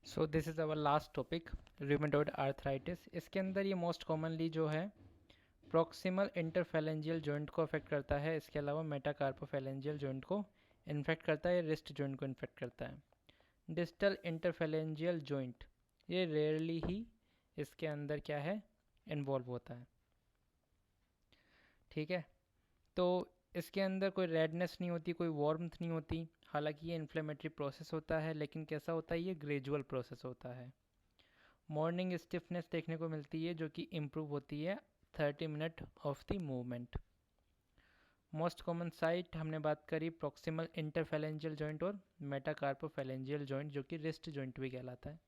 So this is our last topic, rheumatoid arthritis. इसके अंदर ये मोस्ट कॉमनली जो है प्रॉक्सिमल इंटरफेरेंजियल जॉइंट को अफेक्ट करता है। इसके अलावा मेटाकार्पोफेरेंजियल जॉइंट को इन्फेक्ट करता है, रिस्ट जॉइंट को इन्फेक्ट करता है। डिस्टल इंटरफेरेंजियल जॉइंट ये रेयरली ही इसके अंदर क्या है, इन्वॉल्व होता है। ठीक है, तो इसके अंदर कोई रेडनेस नहीं होती, कोई वार्मथ नहीं होती। हालांकि ये इन्फ्लेमेटरी प्रोसेस होता है, लेकिन कैसा होता है, ये ग्रेजुअल प्रोसेस होता है। मॉर्निंग स्टिफनेस देखने को मिलती है जो कि इम्प्रूव होती है 30 minute of the movement. Most common site हमने बात करी प्रॉक्सिमल इंटरफेरेंजियल जॉइंट और मेटाकार्पोफेरेंजियल जॉइंट जो कि रिस्ट जॉइंट भी कहलाता है।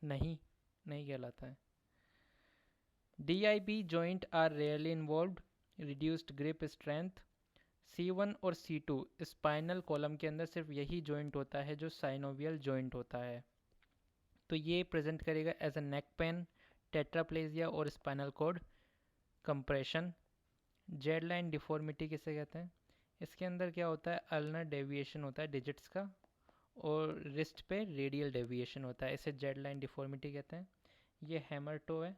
नहीं, नहीं कहलाता है। DIB joint are rarely involved, reduced grip strength. C1 और C2 स्पाइनल कॉलम के अंदर सिर्फ यही जॉइंट होता है जो साइनोवियल जॉइंट होता है। तो ये प्रेजेंट करेगा as a neck pain, tetraplegia और spinal cord compression. Z line deformity किसे कहते हैं? इसके अंदर क्या होता है, अल्नर डेविएशन होता है डिजिट्स का, और रिस्ट पे रेडियल डेविएशन होता है, इसे जेड लाइन डिफॉर्मिटी कहते हैं। ये हैमर टो है।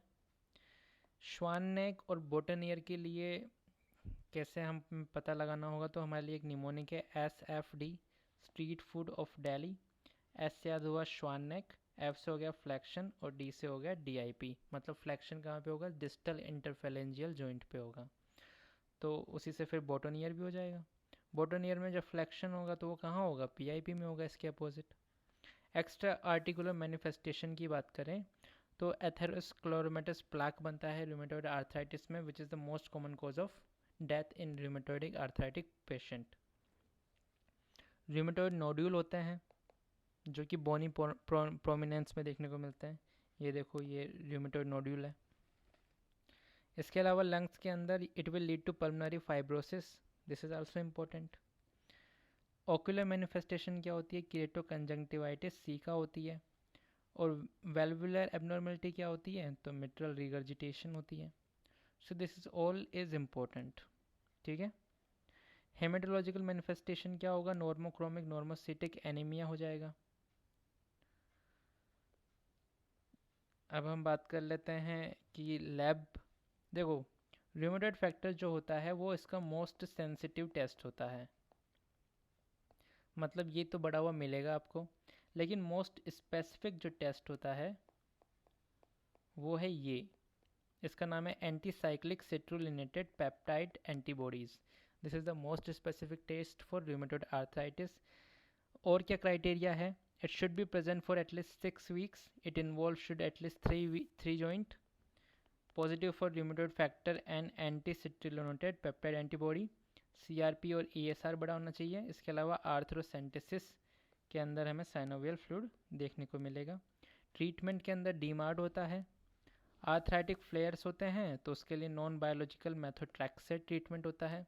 श्वान नेक और बोटन ईयर के लिए कैसे हम पता लगाना होगा, तो हमारे लिए एक निमोनिक है SFD, street food of Delhi. S से याद हुआ श्वान नेक, एफ से हो गया फ्लैक्शन और डी से हो गया DIP। मतलब फ्लैक्शन कहाँ पे होगा, डिस्टल इंटरफेरेंजियल जॉइंट पे होगा, तो उसी से फिर बॉटन ईयर भी हो जाएगा। बॉटन ईयर में जब फ्लैक्शन होगा तो वो कहाँ होगा, PIP में होगा, इसके अपोजिट। एक्स्ट्रा आर्टिकुलर मैनिफेस्टेशन की बात करें तो एथेरोस्क्लेरोमेटस प्लाक बनता है रूमेटॉइड आर्थराइटिस में, which is the most common cause of death in rheumatoidic arthritic patient. Rheumatoid nodule होते हैं जो कि बोनी प्रोमिनेंस में देखने को मिलते हैं। ये देखो, ये रूमेटॉइड नोड्यूल है। इसके अलावा लंग्स के अंदर it will lead to pulmonary fibrosis, this is also important. Ocular manifestation क्या होती है, किरेटो कंजंक्टिवाइटिस सी का होती है। और वेल्वुलर एबनॉर्मलिटी क्या होती है, तो मिट्रल रिगर्जिटेशन होती है। सो this is all is important. ठीक है। हेमेटोलॉजिकल मैनिफेस्टेशन क्या होगा, नॉर्मोक्रोमिक नॉर्मोसिटिक एनीमिया हो जाएगा। अब हम बात कर लेते हैं कि लैब, देखो रूमेटॉइड फैक्टर जो होता है वो इसका मोस्ट सेंसिटिव टेस्ट होता है। मतलब ये तो बड़ा हुआ मिलेगा आपको, लेकिन मोस्ट स्पेसिफिक जो टेस्ट होता है वो है ये, इसका नाम है anticyclic citrullinated peptide antibodies. This is the most specific test for rheumatoid arthritis. और क्या क्राइटेरिया है, it should be present for at least 6 weeks, it involve should at least three joint, positive for rheumatoid factor and anti citrullinated peptide antibody. CRP और ESR बड़ा होना चाहिए। इसके अलावा आर्थ्रोसेंटेसिस के अंदर हमें साइनोवियल फ्लूइड देखने को मिलेगा। ट्रीटमेंट के अंदर डीमार्ड होता है। आर्थराइटिक फ्लेयर्स होते हैं तो उसके लिए नॉन बायोलॉजिकल मेथोट्रैक्सेट ट्रीटमेंट होता है।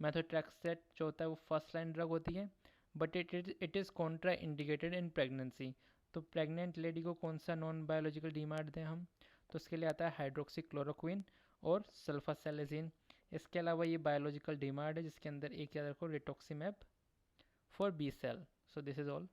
मेथोट्रैक्सेट जो होता है वो फर्स्ट लाइन ड्रग होती है, but it is Contra indicated in pregnancy. तो प्रेग्नेंट लेडी को कौन सा नॉन बायोलॉजिकल डीमार्ड दें हम, तो उसके लिए आता है हाइड्रोक्सी क्लोरोक्विन और सल्फासेलेजिन। इसके अलावा ये बायोलॉजिकल डीमार्ड है जिसके अंदर एक याद रखो rituximab for B cell। So this is all.